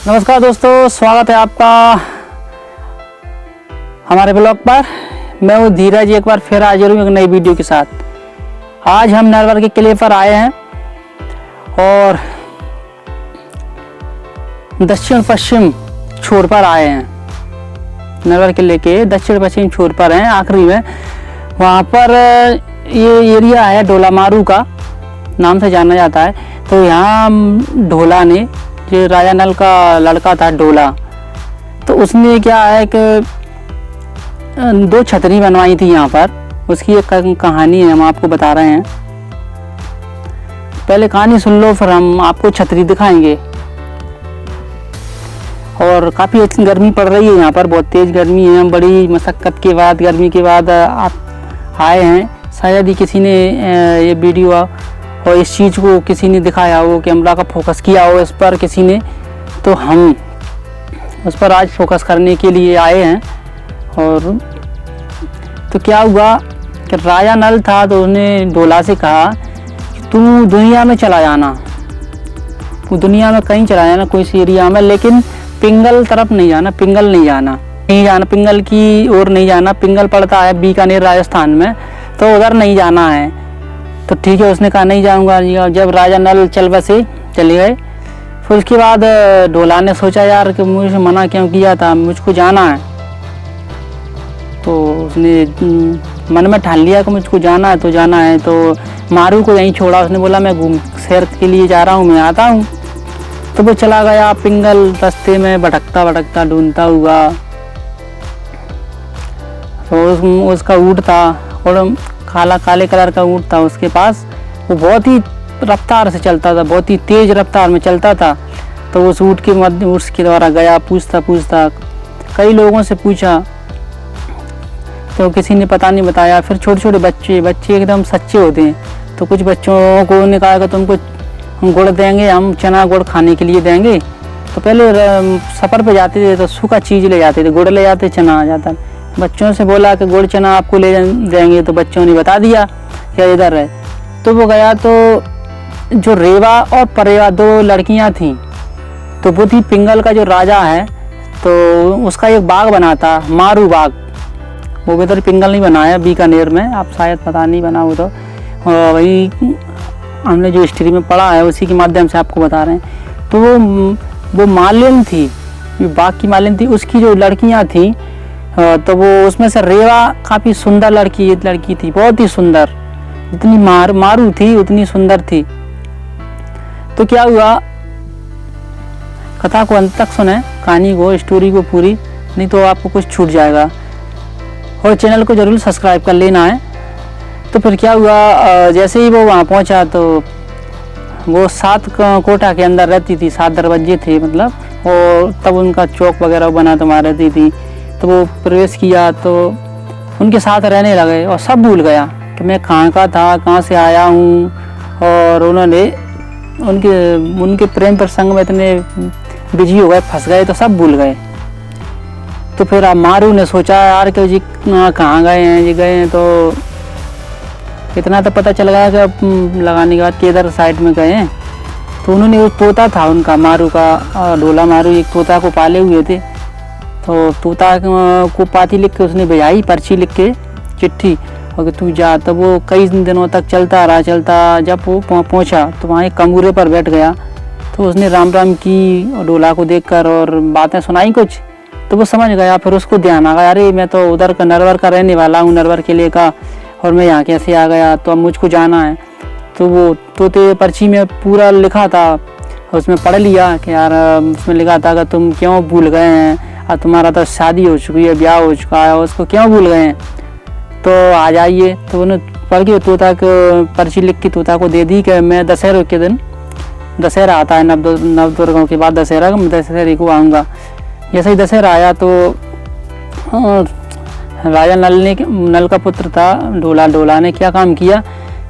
नमस्कार दोस्तों, स्वागत है आपका हमारे ब्लॉग पर। मैं हूँ धीरज, एक बार फिर हाजिर हूँ एक नई वीडियो के साथ। आज हम नरवर के किले पर आए हैं और दक्षिण पश्चिम छोर पर आए हैं। नरवर किले के दक्षिण पश्चिम छोर पर हैं, आखिरी में। वहाँ पर ये एरिया है ढोला मारू का नाम से जाना जाता है। तो यहाँ ढोला ने, जो राजा नल का लड़का था ढोला, तो उसने क्या है कि 2 छतरी बनवाई थी यहाँ पर। उसकी एक कहानी है, हम आपको बता रहे हैं। पहले कहानी सुन लो, फिर हम आपको छतरी दिखाएंगे। और काफ़ी अच्छी गर्मी पड़ रही है यहाँ पर, बहुत तेज़ गर्मी है। बड़ी मशक्क़त के बाद, गर्मी के बाद आप आए हैं। शायद ही किसी ने ये वीडियो और इस चीज़ को किसी ने दिखाया हो, कैमरा का फोकस किया हो इस पर किसी ने, तो हम उस पर आज फोकस करने के लिए आए हैं। और तो क्या हुआ कि राजा नल था, तो उसने ढोला से कहा कि तू दुनिया में चला जाना, तू दुनिया में कहीं चला जाना, कोई सी एरिया में, लेकिन पिंगल तरफ नहीं जाना, पिंगल नहीं जाना, पिंगल की ओर नहीं जाना। पिंगल पड़ता है बीकानेर राजस्थान में, तो उधर नहीं जाना है। तो ठीक है, उसने कहा नहीं जाऊंगा। जब राजा नल चले गए, फिर उसके बाद ढोला ने सोचा यार कि मुझे मना क्यों किया था, मुझको जाना है। तो उसने मन में ठान लिया कि मुझको जाना है तो जाना है। तो मारू को यहीं छोड़ा, उसने बोला मैं घूम सैर के लिए जा रहा हूँ, मैं आता हूँ। तो वो चला गया पिंगल, रास्ते में भटकता भटकता ढूंढता हुआ। तो उसका ऊँट था और काले कलर का ऊँट था उसके पास। वो बहुत ही रफ्तार से चलता था, बहुत ही तेज रफ्तार में चलता था। तो उस ऊँट के मध्य उसके द्वारा गया, पूछता कई लोगों से पूछा, तो किसी ने पता नहीं बताया। फिर छोटे छोटे बच्चे एकदम सच्चे होते हैं, तो कुछ बच्चों को उन्होंने कहा कि तुमको गुड़ देंगे, हम चना गुड़ खाने के लिए देंगे। तो पहले सफ़र पे जाते थे तो सूखा चीज़ ले जाते थे, गुड़ ले जाते, चना आ जाता। बच्चों से बोला कि गुड़ चना आपको ले देंगे, तो बच्चों ने बता दिया क्या इधर है। तो वो गया, तो जो रेवा और परेवा 2 लड़कियां थीं, तो वो थी पिंगल का जो राजा है, तो उसका एक बाग बना था, मारू बाग। वो भी तो पिंगल नहीं बनाया, बीकानेर में, आप शायद पता नहीं बना हो। तो वही हमने जो हिस्ट्री में पढ़ा है उसी के माध्यम से आपको बता रहे हैं। तो वो मालिन थी, बाग की मालिन थी। उसकी जो लड़कियां थी, तो वो उसमें से रेवा काफ़ी सुंदर लड़की थी, बहुत ही सुंदर, जितनी मारू थी उतनी सुंदर थी। तो क्या हुआ, कथा को अंत तक सुने, कहानी को, स्टोरी को पूरी, नहीं तो आपको कुछ छूट जाएगा। और चैनल को जरूर सब्सक्राइब कर लेना है। तो फिर क्या हुआ, जैसे ही वो वहाँ पहुँचा, तो वो 7 कोठा के अंदर रहती थी, 7 दरवाजे थे मतलब, और तब उनका चौक वगैरह बना तो वहाँ रहती थी। तो वो प्रवेश किया, तो उनके साथ रहने लगे और सब भूल गया कि मैं कहाँ का था, कहाँ से आया हूँ। और उन्होंने उनके प्रेम प्रसंग में इतने बिजी हो गए, फंस गए, तो सब भूल गए। तो फिर अब मारू ने सोचा यार कि जी कहाँ गए हैं, ये गए हैं। तो इतना तो पता चल गया कि लगाने के बाद कि इधर साइड में गए हैं। तो उन्होंने, वो तोता था उनका, मारू का, ढोला मारू एक तोता को पाले हुए थे। तो तोता को पाती लिख के उसने भेजाई, पर्ची लिख के, चिट्ठी, और कि तू जा। तो वो कई दिनों तक चलता रहा। जब वो पहुंचा तो वहाँ एक कंगूरे पर बैठ गया। तो उसने राम राम की ढोला को देखकर और बातें सुनाई कुछ। तो वो समझ गया। फिर उसको ध्यान आ गया, अरे मैं तो उधर का नरवर का रहने वाला हूँ, नरवर किले का, और मैं यहाँ कैसे आ गया, तो अब मुझको जाना है। तो वो तोते पर्ची में पूरा लिखा था, उसमें पढ़ लिया कि यार उसमें लिखा था कि तुम क्यों भूल गए हैं, और तुम्हारा तो शादी हो चुकी है, ब्याह हो चुका है, उसको क्यों भूल गए हैं, तो आ जाइए। तो उन्होंने पढ़ के तोता को पर्ची लिख के तोता को दे दी कि मैं दशहरे के दिन, दशहरा आता है नवदुर्गों के बाद दशहरा, मैं दशहरे को आऊँगा। जैसे ही दशहरा आया, तो राजा नल का पुत्र था ढोला ने क्या काम किया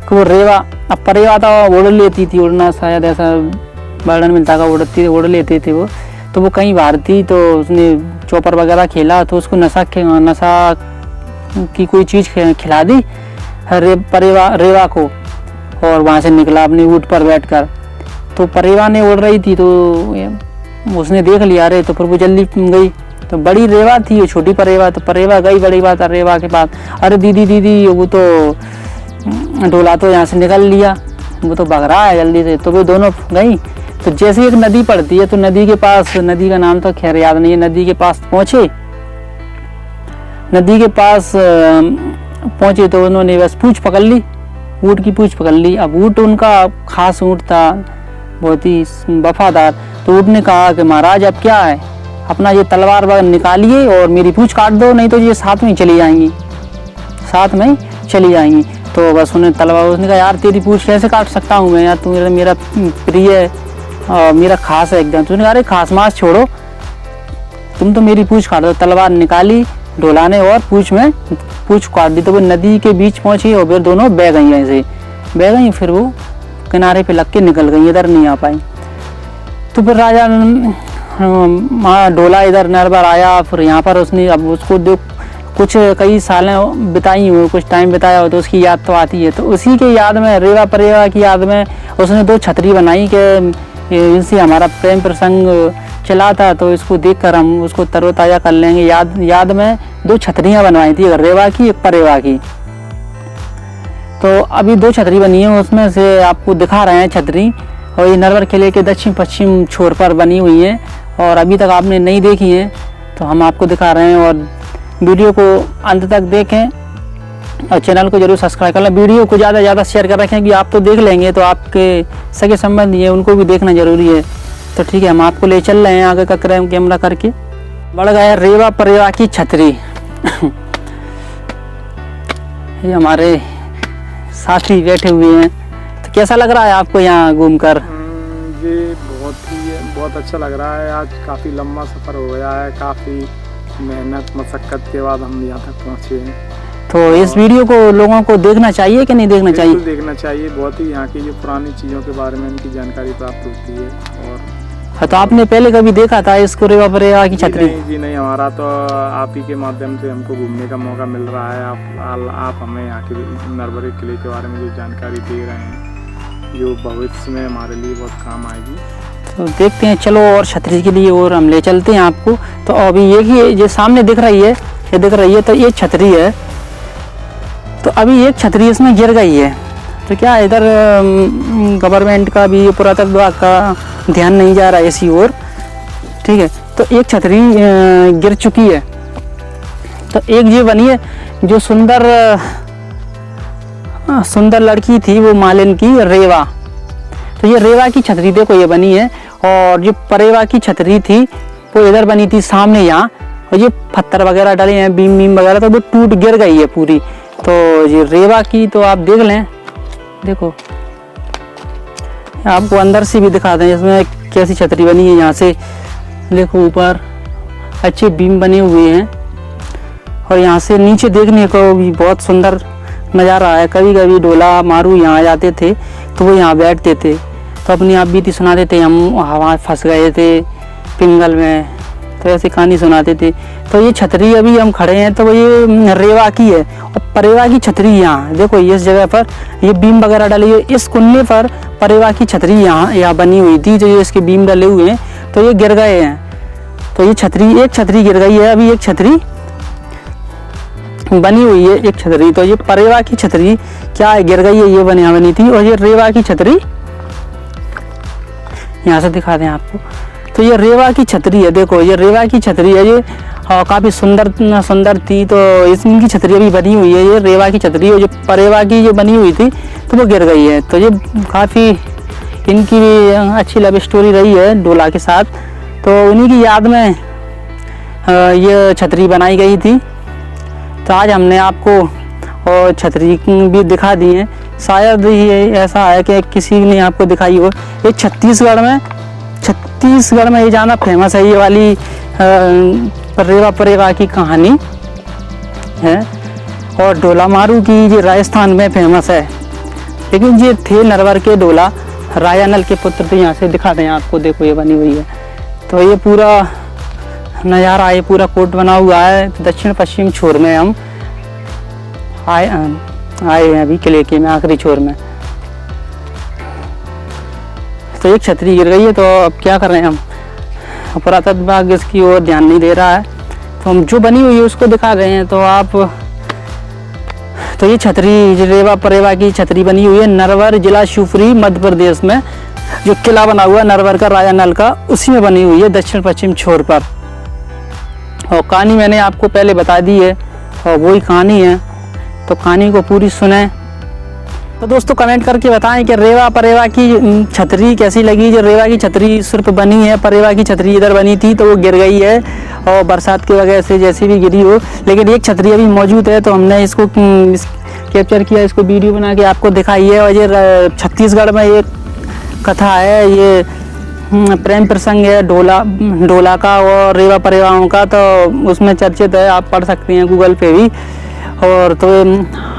कि वो रेवा, अब परेवा था, उड़ लेती थी, उड़ना शायद ऐसा वर्णन मिलता था, उड़ लेते थे वो। तो वो कहीं बाहर थी, तो उसने चौपर वगैरह खेला, तो उसको नशा की कोई चीज़ खिला दी रेवा को, और वहाँ से निकला अपनी ऊँट पर बैठकर। तो परेवा ने उड़ रही थी, तो उसने देख लिया, अरे तो फिर वो जल्दी गई। तो बड़ी रेवा थी, छोटी परेवा, तो परेवा गई बड़ी बात रेवा के पास, अरे दीदी दीदी वो तो डोला तो यहाँ से निकल लिया, वो तो भाग रहा है जल्दी से। तो वो दोनों गई। तो जैसे एक नदी पड़ती है तो नदी के पास, नदी का नाम तो खैर याद नहीं है, नदी के पास पहुंचे। नदी के पास पहुंचे तो उन्होंने बस पूंछ पकड़ ली, ऊँट की पूंछ पकड़ ली। अब ऊँट उनका खास ऊँट था, बहुत ही वफादार। तो ऊँट ने कहा कि महाराज अब क्या है, अपना ये तलवार वगैरह निकालिए और मेरी पूंछ काट दो, नहीं तो ये साथ में चली जाएंगी, साथ में चली जाएंगी। तो बस उन्हें तलवार, उसने कहा यार तेरी पूंछ कैसे काट सकता हूँ मैं, यार तू मेरा प्रिय है, मेरा खास है एकदम। तो उसने कहा अरे खास मास छोड़ो, तुम तो मेरी पूंछ काट दो। तलवार निकाली ढोला ने और पूंछ काट दी। तो वो नदी के बीच पहुंची और फिर दोनों बह गई, ऐसे बह गई। फिर वो किनारे पे लग के निकल गई, इधर नहीं आ पाई। तो फिर राजा ढोला इधर नरबर आया। फिर यहाँ पर उसने अब उसको जो कुछ कई सालें बिताई हुई, कुछ टाइम बिताया हो तो उसकी याद तो आती है। तो उसी के याद में, रेवा परेवा की याद में उसने 2 छतरी बनाई कि इनसे हमारा प्रेम प्रसंग चला था, तो इसको देखकर हम उसको तरोताज़ा कर लेंगे। याद में 2 छतरियाँ बनवाई थी, एक रेवा की एक परेवा की। तो अभी 2 छतरी बनी है, उसमें से आपको दिखा रहे हैं छतरी, और ये नरवर किले के दक्षिण पश्चिम छोर पर बनी हुई है और अभी तक आपने नहीं देखी है, तो हम आपको दिखा रहे हैं। और वीडियो को अंत तक देखें और चैनल को जरूर सब्सक्राइब कर लें। वीडियो को ज़्यादा से ज़्यादा शेयर कर रखें कि आप तो देख लेंगे, तो आपके सगे संबंधी हैं उनको भी देखना जरूरी है। तो ठीक है, हम आपको ले चल रहे हैं आगे का कैमरा करके। बढ़ गया रेवा परेवा की छतरी। ये हमारे साथी बैठे हुए हैं, तो कैसा लग रहा है आपको यहाँ घूमकर? ये बहुत अच्छा लग रहा है। आज काफ़ी लंबा सफ़र हो गया है, काफ़ी मेहनत मशक्क़त के बाद हम यहाँ तक पहुँचे हैं। तो इस वीडियो को लोगों को देखना चाहिए कि नहीं देखना चाहिए? देखना चाहिए, बहुत ही यहाँ की जो पुरानी चीज़ों के बारे में इनकी जानकारी प्राप्त होती है। और तो आपने पहले कभी देखा था इसको रेवा परेवा की छतरी? जी नहीं, हमारा तो आप ही के माध्यम से हमको घूमने का मौका मिल रहा है। आप हमें यहाँ के नरवर किले के बारे में जो जानकारी दे रहे हैं, जो भविष्य में हमारे लिए बहुत काम आएगी। तो देखते हैं, चलो और छतरी के लिए और हम ले चलते हैं आपको। तो अभी ये सामने दिख रही है, ये दिख रही है, तो ये छतरी है। तो अभी एक छतरी इसमें गिर गई है। तो क्या इधर गवर्नमेंट का भी, पुरातत्व विभाग का ध्यान नहीं जा रहा है इसी ओर, ठीक है। तो एक छतरी गिर चुकी है। तो एक ये बनी है जो सुंदर लड़की थी, वो मालिन की रेवा। तो ये रेवा की छतरी देखो ये बनी है, और जो परेवा की छतरी थी वो इधर बनी थी सामने यहाँ, और ये पत्थर वगैरह डाले हैं, बीम वगैरह, तो वो टूट गिर गई है पूरी। तो ये रेवा की तो आप देख लें, देखो आपको अंदर से भी दिखा दें इसमें कैसी छतरी बनी है। यहाँ से देखो ऊपर अच्छे बीम बने हुए हैं, और यहाँ से नीचे देखने को भी बहुत सुंदर नज़ारा है। कभी कभी ढोला मारू यहाँ जाते थे तो वो यहाँ बैठते थे, तो अपनी आप बीती सुनाते थे, हम हवा फंस गए थे पिंगल में, तो ऐसी कहानी सुनाते थे। तो ये छतरी अभी हम खड़े हैं तो ये रेवा की है, और परेवा की छतरी यहाँ देखो, इस जगह पर ये बीम वगैरह डली है, इस कुन्ने पर परेवा की छतरी यहाँ बनी हुई थी। जो ये इसके बीम डले हुए हैं तो ये गिर गए हैं। तो ये छतरी, एक छतरी गिर गई है, अभी एक छतरी बनी हुई है, एक छतरी। तो ये परेवा की छतरी क्या है, गिर गई है, ये बनी थी। और ये रेवा की छतरी यहाँ से दिखा दें आपको। तो ये रेवा की छतरी है, देखो ये रेवा की छतरी है, ये काफ़ी सुंदर थी। तो इनकी छतरी अभी बनी हुई है, ये रेवा की छतरी, और जो परेवा की जो बनी हुई थी तो वो गिर गई है। तो ये काफ़ी इनकी भी अच्छी लव स्टोरी रही है ढोला के साथ। तो उन्हीं की याद में ये छतरी बनाई गई थी। तो आज हमने आपको और छतरी भी दिखा दी है। शायद ये ऐसा है कि किसी ने आपको दिखाई हो। ये छत्तीसगढ़ में ये ज़्यादा फेमस है, ये वाली रेवा परेवा की कहानी है। और ढोला मारू की ये राजस्थान में फेमस है, लेकिन ये थे नरवर के ढोला, राजा नल के पुत्र। तो यहाँ से दिखा दें आपको, देखो ये बनी हुई है। तो ये पूरा नज़ारा, ये पूरा कोट बना हुआ है। दक्षिण पश्चिम छोर में हम आए हैं अभी किले के में आखिरी छोर में। तो एक छतरी गिर गई है, तो अब क्या कर रहे हैं हम, पुरातत्व विभाग इसकी ओर ध्यान नहीं दे रहा है। तो हम जो बनी हुई है उसको दिखा रहे हैं। तो ये छतरी रेवा परेवा की छतरी बनी हुई है नरवर, जिला शिवपुरी, मध्य प्रदेश में। जो किला बना हुआ है नरवर का, राजा नल का, उसी में बनी हुई है दक्षिण पश्चिम छोर पर। और कहानी मैंने आपको पहले बता दी है और वही कहानी है, तो कहानी को पूरी सुने। तो दोस्तों कमेंट करके बताएं कि रेवा परेवा की छतरी कैसी लगी। जो रेवा की छतरी सिर्फ बनी है, परेवा की छतरी इधर बनी थी तो वो गिर गई है और बरसात की वजह से जैसी भी गिरी हो, लेकिन एक छतरी अभी मौजूद है। तो हमने इसको कैप्चर किया, इसको वीडियो बना के आपको दिखाई है। और ये छत्तीसगढ़ में एक कथा है, ये प्रेम प्रसंग है ढोला का और रेवा परेवाओं का, तो उसमें चर्चित है, आप पढ़ सकते हैं गूगल पे भी। और तो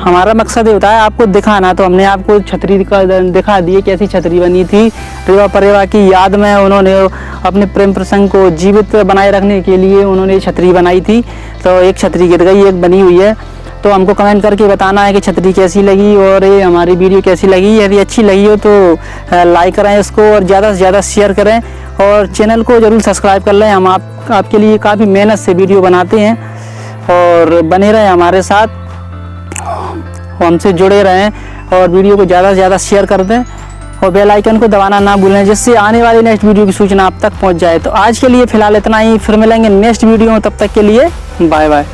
हमारा मकसद ये होता है आपको दिखाना, तो हमने आपको छतरी दिखा दी कैसी छतरी बनी थी। रेवा परेवा की याद में उन्होंने अपने प्रेम प्रसंग को जीवित बनाए रखने के लिए उन्होंने छतरी बनाई थी। तो एक छतरी गिर गई, एक बनी हुई है। तो हमको कमेंट करके बताना है कि छतरी कैसी लगी और ये हमारी वीडियो कैसी लगी। यदि अच्छी लगी हो तो लाइक करें इसको और ज़्यादा से ज़्यादा शेयर करें और चैनल को ज़रूर सब्सक्राइब कर लें। हम आपके लिए काफ़ी मेहनत से वीडियो बनाते हैं और बने रहें हमारे साथ, हमसे जुड़े रहें और वीडियो को ज़्यादा से ज़्यादा शेयर कर दें और बेल आइकन को दबाना ना भूलें, जिससे आने वाली नेक्स्ट वीडियो की सूचना आप तक पहुंच जाए। तो आज के लिए फ़िलहाल इतना ही, फिर मिलेंगे नेक्स्ट वीडियो में, तब तक के लिए बाय बाय।